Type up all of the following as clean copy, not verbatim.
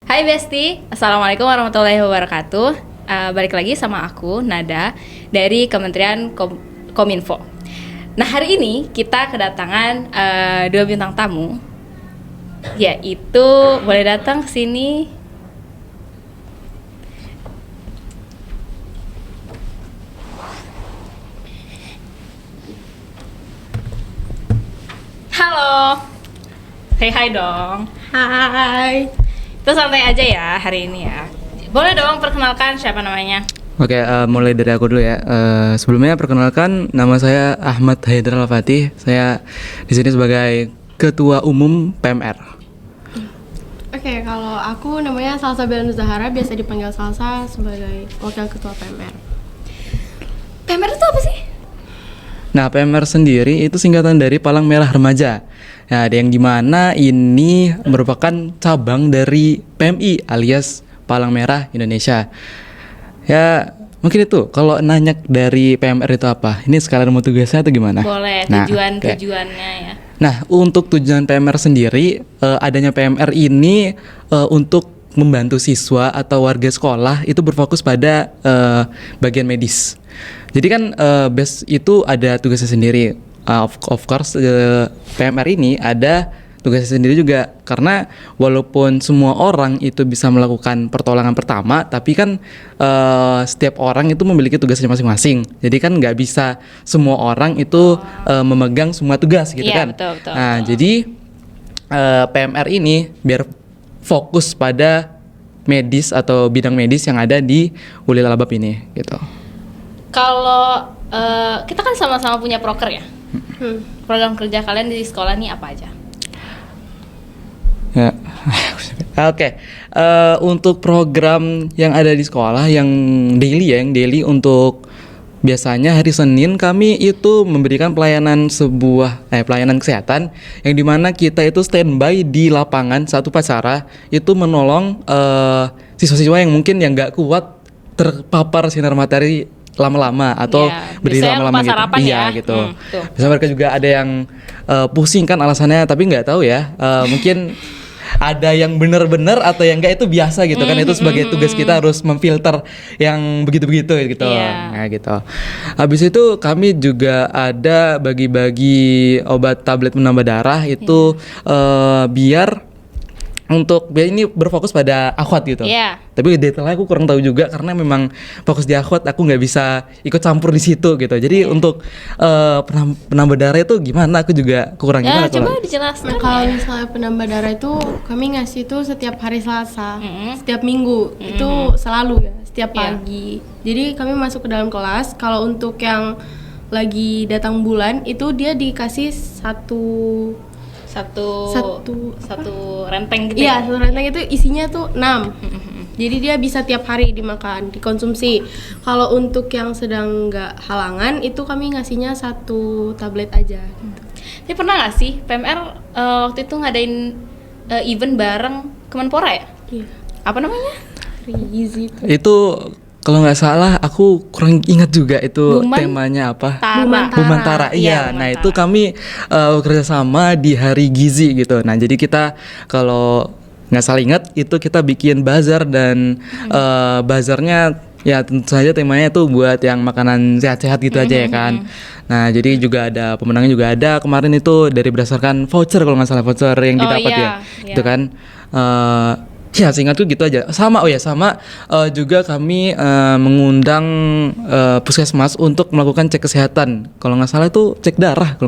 Hai Besti, Assalamualaikum warahmatullahi wabarakatuh. Balik lagi sama aku, Nada, dari Kementerian Kominfo. Nah, hari ini kita kedatangan dua bintang tamu, yaitu boleh datang ke sini. Halo, say hi dong. Hai. Kita santai aja ya hari ini ya. Boleh dong perkenalkan siapa namanya? Oke, mulai dari aku dulu ya. Sebelumnya perkenalkan, nama saya Ahmad Haidar Al-Fatih. Saya di sini sebagai Ketua Umum PMR. Oke, kalau aku namanya Salsa Bella Zahara, biasa dipanggil Salsa sebagai Wakil Ketua PMR. PMR itu apa sih? Nah, PMR sendiri itu singkatan dari Palang Merah Remaja. Nah, yang dimana ini merupakan cabang dari PMI alias Palang Merah Indonesia. Ya, mungkin itu. Kalau nanya dari PMR itu apa? Ini sekalian mau tugasnya atau gimana? Boleh, Nah, tujuannya ya. Nah, untuk tujuan PMR sendiri, adanya PMR ini untuk membantu siswa atau warga sekolah itu berfokus pada bagian medis. Jadi kan BES itu ada tugasnya sendiri. Of course, PMR ini ada tugasnya sendiri juga, karena walaupun semua orang itu bisa melakukan pertolongan pertama, tapi kan setiap orang itu memiliki tugasnya masing-masing. Jadi kan nggak bisa semua orang itu memegang semua tugas gitu Iya, kan. betul. Jadi PMR ini biar fokus pada medis atau bidang medis yang ada di Ulil Albab ini gitu. Kalau kita kan sama-sama punya proker ya. Program kerja kalian di sekolah nih apa aja? Ya. Oke. Untuk program yang ada di sekolah yang daily ya, yang daily untuk biasanya hari Senin kami itu memberikan pelayanan pelayanan kesehatan yang dimana kita itu standby di lapangan saat upacara itu menolong siswa-siswa yang mungkin yang nggak kuat terpapar sinar matahari lama-lama atau berdiri lama-lama gitu. Iya gitu. Biasanya mereka juga ada yang pusing kan alasannya, tapi nggak tahu ya. Mungkin ada yang benar-benar atau yang enggak, itu biasa gitu kan. Itu sebagai tugas kita harus memfilter yang begitu-begitu gitu. Nah gitu. Habis itu kami juga ada bagi-bagi obat tablet menambah darah itu biar ini berfokus pada akhwat gitu. Tapi detailnya aku kurang tahu juga karena memang fokus di akhwat, aku nggak bisa ikut campur di situ gitu. Jadi untuk penambah darah itu gimana? Aku juga kurang gimana. Coba dijelaskan. Nah, kalau misalnya penambah darah itu kami ngasih itu setiap hari Selasa, setiap minggu itu selalu ya, setiap pagi. Jadi kami masuk ke dalam kelas. Kalau untuk yang lagi datang bulan itu dia dikasih satu renteng gitu. Iya, satu renteng itu isinya tuh 6. Jadi dia bisa tiap hari dimakan, dikonsumsi. Kalau untuk yang sedang nggak halangan itu kami ngasihnya 1 tablet aja gitu. Tapi pernah nggak sih PMR waktu itu ngadain event bareng Kemenpora ya? Iya. Apa namanya? Gizi. Itu kalau nggak salah aku kurang ingat juga itu temanya apa. Bumantara. Iya. Nah itu kami kerjasama di hari gizi gitu. Nah jadi kita kalau nggak salah ingat itu kita bikin bazar dan bazarnya ya tentu saja temanya itu buat yang makanan sehat-sehat gitu aja ya kan. Nah jadi juga ada pemenangnya juga ada kemarin itu dari berdasarkan voucher, kalau nggak salah voucher yang didapat gitu kan. Ya seingatku gitu aja. Sama juga kami mengundang puskesmas untuk melakukan cek kesehatan. Kalau nggak salah itu cek darah,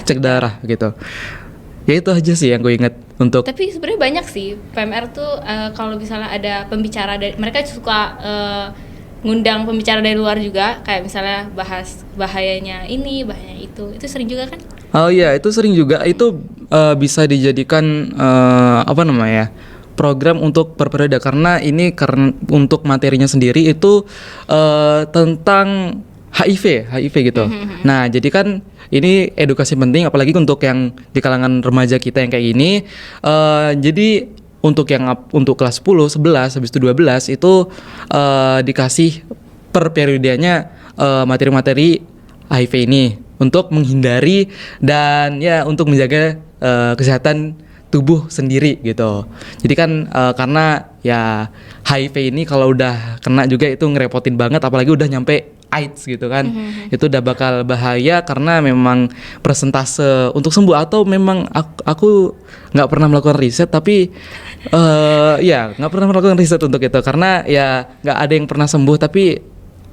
cek darah gitu. Ya itu aja sih yang gue ingat untuk. Tapi sebenarnya banyak sih PMR tuh kalau misalnya ada pembicara dari mereka suka ngundang pembicara dari luar juga, kayak misalnya bahas bahayanya ini, bahayanya itu sering juga kan? Oh iya, itu sering juga. Itu bisa dijadikan program untuk perperiode, karena untuk materinya sendiri itu tentang HIV gitu. Nah, jadi kan ini edukasi penting apalagi untuk yang di kalangan remaja kita yang kayak gini. Jadi untuk kelas 10, 11, habis itu 12 itu dikasih per periodenya materi-materi HIV ini untuk menghindari dan ya untuk menjaga kesehatan tubuh sendiri gitu. Jadi kan karena ya HIV ini kalau udah kena juga itu ngerepotin banget, apalagi udah nyampe AIDS gitu kan. Itu udah bakal bahaya karena memang persentase untuk sembuh, atau memang aku nggak pernah melakukan riset, tapi ya nggak pernah melakukan riset untuk itu karena ya nggak ada yang pernah sembuh, tapi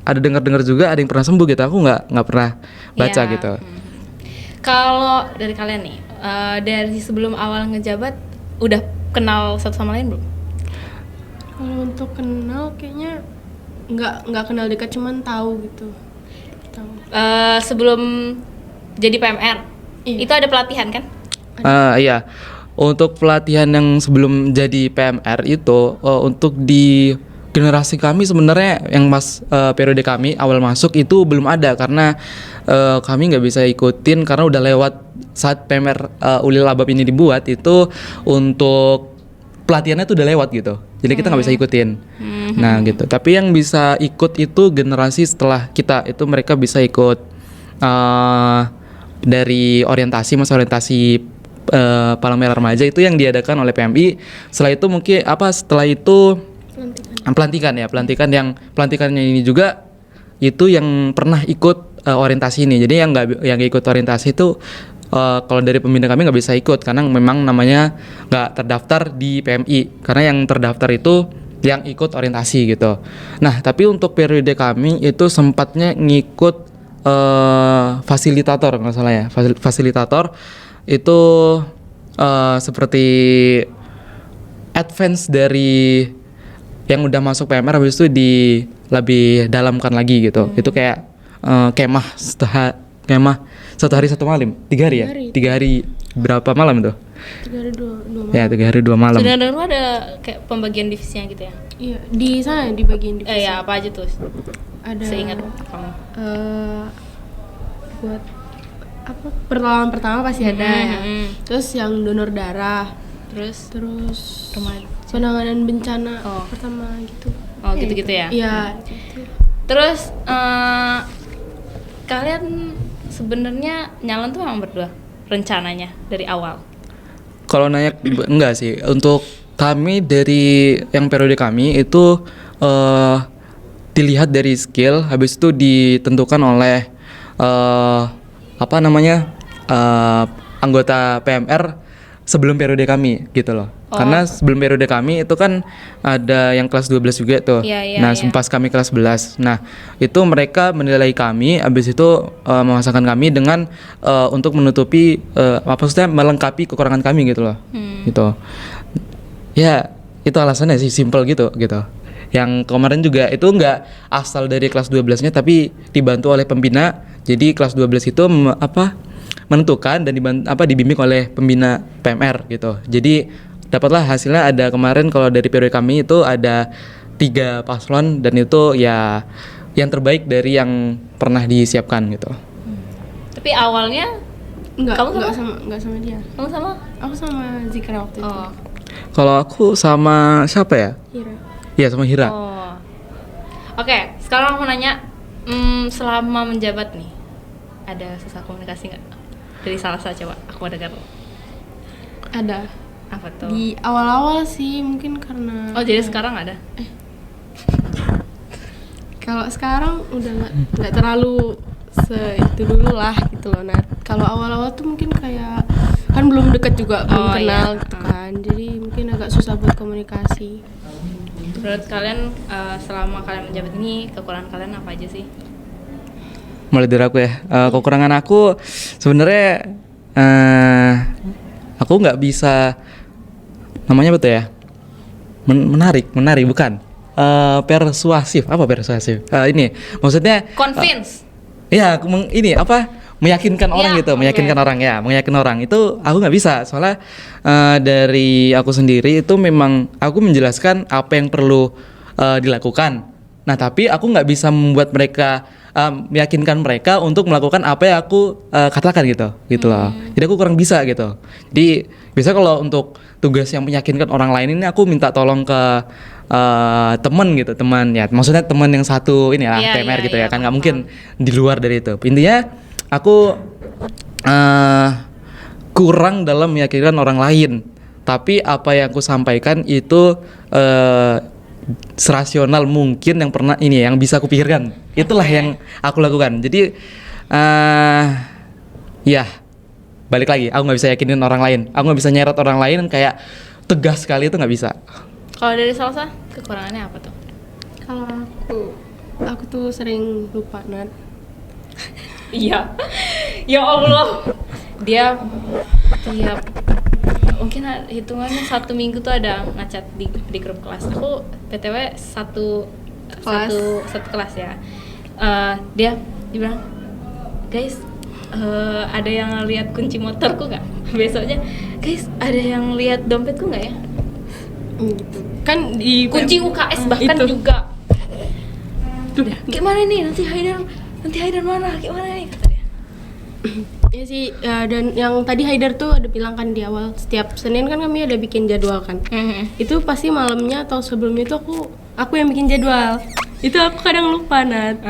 ada dengar-dengar juga ada yang pernah sembuh gitu. Aku nggak pernah baca Ya. gitu. Kalau dari kalian nih, dari sebelum awal ngejabat udah kenal satu sama lain belum? Kalau untuk kenal kayaknya nggak kenal dekat, cuman tahu gitu. Tahu. Sebelum jadi PMR, Iya. itu ada pelatihan kan? Iya, untuk pelatihan yang sebelum jadi PMR itu untuk di generasi kami sebenarnya yang periode kami awal masuk itu belum ada karena kami nggak bisa ikutin karena udah lewat saat PMR Ulil Albab ini dibuat, itu untuk pelatihannya tuh udah lewat gitu, jadi kita nggak bisa ikutin. Nah gitu, tapi yang bisa ikut itu generasi setelah kita, itu mereka bisa ikut dari orientasi, masa orientasi Palang Merah Remaja itu yang diadakan oleh PMI. Setelah itu mungkin setelah itu pelantikannya ini juga itu yang pernah ikut orientasi ini. Jadi yang ikut orientasi itu kalau dari pembina kami nggak bisa ikut karena memang namanya nggak terdaftar di PMI, karena yang terdaftar itu yang ikut orientasi gitu. Nah tapi untuk periode kami itu sempatnya ngikut fasilitator, nggak salah ya, fasilitator itu seperti advance dari yang udah masuk PMR, habis itu lebih dalamkan lagi gitu. Itu kayak kemah satu hari satu malam, 3 hari ya? 3 hari berapa malam itu? 3 hari 2 malam. Ya 3 hari 2 malam. Sudah dengar ada kayak pembagian divisinya gitu ya? Iya, di sana di bagian divisi. Ya apa aja tuh? Ada Seingat kamu. Buat apa, pertolongan pertama pasti ada ya. Terus yang donor darah, Terus remaja, penanganan bencana Oh. pertama gitu. Oh gitu-gitu ya? Iya, gitu. Terus kalian sebenarnya nyalon tuh memang berdua rencananya dari awal? Kalau nanya enggak sih, untuk kami dari yang periode kami itu dilihat dari skill, habis itu ditentukan oleh anggota PMR sebelum periode kami gitu loh. Oh. Karena sebelum periode kami itu kan ada yang kelas 12 juga tuh. Iya, Nah, iya. pas kami kelas 11. Nah, itu mereka menilai kami, habis itu memasangkan kami dengan untuk menutupi maksudnya melengkapi kekurangan kami gitu loh. Gitu. Ya, itu alasannya sih, simple gitu. Yang kemarin juga itu enggak asal dari kelas 12-nya, tapi dibantu oleh pembina. Jadi kelas 12 itu menentukan dan dibimbing oleh pembina PMR gitu. Jadi dapatlah hasilnya ada kemarin. Kalau dari periode kami itu ada 3 paslon dan itu ya yang terbaik dari yang pernah disiapkan gitu. Tapi awalnya Kamu sama? Enggak sama dia. kamu sama? Aku sama Zikra waktu itu. Oh. Kalau aku sama siapa ya? Hira. Iya, sama Hira. Oh. Oke, sekarang aku nanya, selama menjabat nih, ada susah komunikasi nggak? Dari Salsa coba, aku mau dengar. Ada. Apa tuh? Di awal-awal sih mungkin karena Oh, jadi sekarang ada? kalau sekarang udah nggak terlalu itu dulu lah gitu loh. Nah, kalau awal-awal tuh mungkin kayak kan belum deket juga, belum Oh, kenal iya. gitu kan. Jadi mungkin agak susah buat komunikasi. Menurut kalian, selama kalian menjabat ini, kekurangan kalian apa aja sih? Mulai dari aku ya. Kekurangan aku sebenarnya aku nggak bisa, namanya betul ya, menarik bukan, persuasif. Apa persuasif? Ini maksudnya Convince? ya meyakinkan orang Ya, gitu, oke. meyakinkan orang itu aku nggak bisa. Soalnya dari aku sendiri itu memang aku menjelaskan apa yang perlu dilakukan. Nah tapi aku nggak bisa membuat mereka meyakinkan mereka untuk melakukan apa yang aku katakan gitu loh. Jadi aku kurang bisa gitu. Jadi biasa kalau untuk tugas yang meyakinkan orang lain ini aku minta tolong ke teman ya, maksudnya teman yang satu ini lah, Iya, PMR iya, gitu iya, ya kan, nggak paham. mungkin di luar dari itu. Intinya aku kurang dalam meyakinkan orang lain. tapi apa yang aku sampaikan itu serasional mungkin yang pernah ini yang bisa aku pikirkan. Itulah yang aku lakukan. Jadi ya balik lagi, aku nggak bisa yakinin orang lain, aku nggak bisa nyeret orang lain kayak tegas sekali, itu nggak bisa. Kalau dari Salsa, kekurangannya apa tuh? Kalau aku tuh sering lupa Nat. Iya. Ya Allah. Dia tiap mungkin hitungannya 1 minggu tuh ada ngacat di grup kelas. Aku PTW satu kelas ya. Dia bilang, "Guys, ada yang lihat kunci motorku nggak?" Besoknya, "Guys, ada yang lihat dompetku nggak ya?" Gitu. Kan di Kunci UKS bahkan itu. juga. Udah, gimana nih nanti Haidar mana? Gimana nih kata dia. Ya sih, dan yang tadi Haidar tuh ada bilang kan di awal, setiap Senin kan kami ada bikin jadwal kan. Itu pasti malamnya atau sebelumnya itu aku yang bikin jadwal. Itu aku kadang lupa Nat.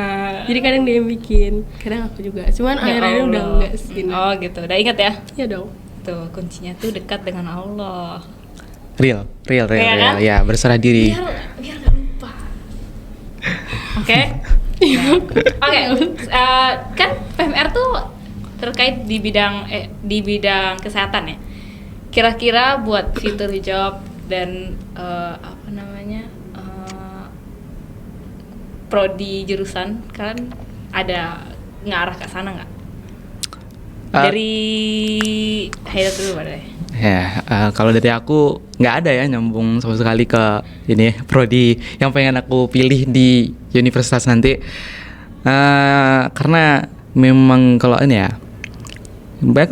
Jadi kadang dia yang bikin, kadang aku juga. Cuman Ya akhirnya Allah. udah enggak sih. Nat. Oh gitu, udah ingat ya? Ya dong. Tuh kuncinya tuh dekat dengan Allah. Real, Iya kan? ya berserah diri. Biar gak lupa. Oke. Oke. Kan PMR tuh terkait di bidang kesehatan ya. Kira-kira buat fitur job dan prodi jurusan kan ada ngarah ke sana nggak? Dari Haidar dulu deh. Ya, kalau dari aku nggak ada ya nyambung sama sekali ke ini prodi yang pengen aku pilih di universitas nanti. Karena memang kalau ini ya,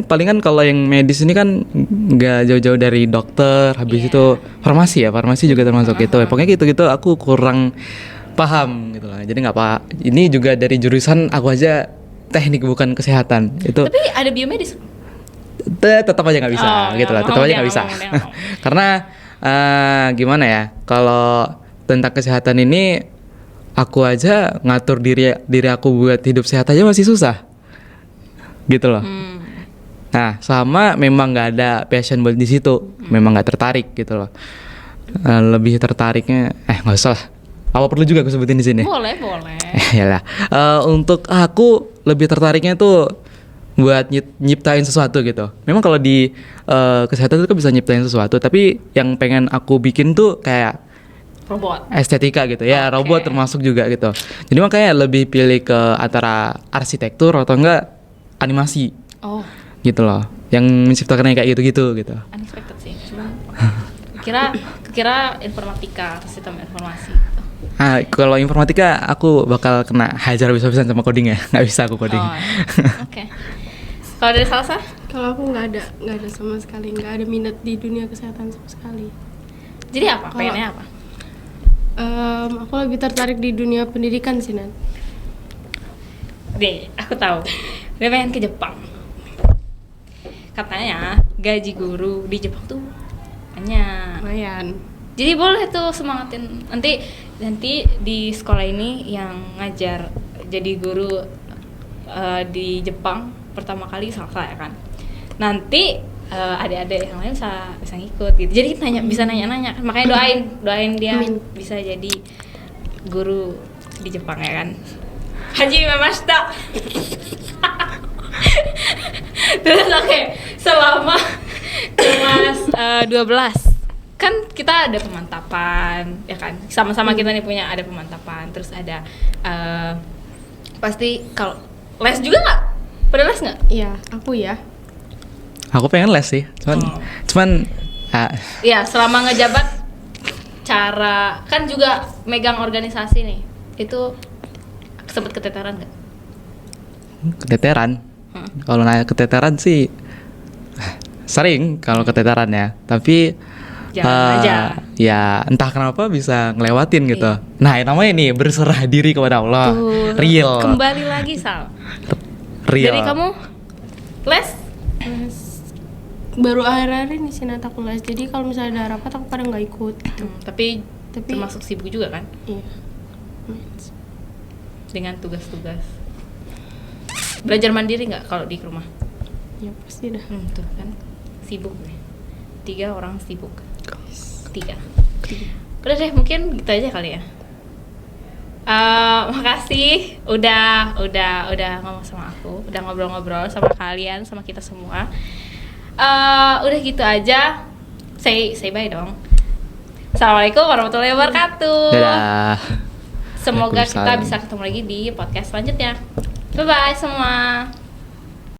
palingan kalau yang medis ini kan nggak jauh-jauh dari dokter, habis itu farmasi juga termasuk itu. Pokoknya gitu-gitu aku kurang paham gitu lah. Jadi nggak apa. Ini juga dari jurusan aku aja teknik bukan kesehatan itu. Tapi ada biomedis. Tetap aja nggak bisa gitu lah, tetap aja nggak bisa. Karena gimana ya, kalau tentang kesehatan ini aku aja ngatur diri aku buat hidup sehat aja masih susah gitu loh. Nah, sama memang nggak ada passion buat di situ, memang nggak tertarik gitu loh. Lebih tertariknya nggak usah lah, apa perlu juga aku sebutin di sini? Boleh. Yalah. Untuk aku lebih tertariknya tuh buat nyiptain sesuatu gitu. Memang kalau di kesehatan itu kan bisa nyiptain sesuatu, tapi yang pengen aku bikin tuh kayak Robot. estetika gitu ya, robot termasuk juga gitu. Jadi makanya lebih pilih ke antara arsitektur atau enggak animasi. Oh, Gitu loh. Yang menciptakan kayak gitu-gitu gitu. unexpected sih. Cuma kira informatika, sistem informasi gitu. Kalau informatika aku bakal kena hajar habis-habisan sama coding ya. Nggak bisa aku coding. Oke. Kalau dari Salsa? Kalau aku nggak ada sama sekali, nggak ada minat di dunia kesehatan sama sekali. Jadi apa? Pengennya apa? Aku lebih tertarik di dunia pendidikan sih Nat. Deh, aku tahu. Dia pengen ke Jepang. Katanya gaji guru di Jepang tuh banyak. Lumayan. Jadi boleh tuh semangatin. Nanti di sekolah ini yang ngajar jadi guru di Jepang pertama kali Salsa ya kan. Nanti adik-adik yang lain bisa ngikut gitu. Jadi bisa nanya-nanya. Makanya doain dia bisa jadi guru di Jepang ya kan. Hajime mashita. Terus selama kelas 12 kan kita ada pemantapan ya kan, sama-sama kita nih punya ada pemantapan, terus ada pasti kalau les juga nggak? Pada les nggak? Iya, aku ya. Aku pengen les sih, cuman ya selama ngejabat cara kan juga megang organisasi nih, itu sempet keteteran nggak? keteteran. Kalau nanya keteteran sih sering kalau keteteran ya, tapi Jangan aja. ya entah kenapa bisa ngelewatin gitu. Nah, yang namanya nih berserah diri kepada Allah. Tuh, Real. kembali lagi Sal. Real. Jadi kamu les? Baru akhir-akhir ini sih Nat aku les. Jadi kalau misalnya ada rapat aku kadang nggak ikut gitu. Tapi termasuk sibuk juga kan Iya. dengan tugas-tugas. Belajar mandiri nggak kalau di rumah? Ya pasti dah. Tuh kan sibuk nih. 3 orang sibuk. 3. Udah deh, mungkin gitu aja kali ya. Makasih udah ngomong sama aku, udah ngobrol-ngobrol sama kalian, sama kita semua. Udah gitu aja. Say bye dong. Assalamualaikum warahmatullahi wabarakatuh. Dadah. Semoga kita Waalaikumsalam. bisa ketemu lagi di podcast selanjutnya. Bye bye semua.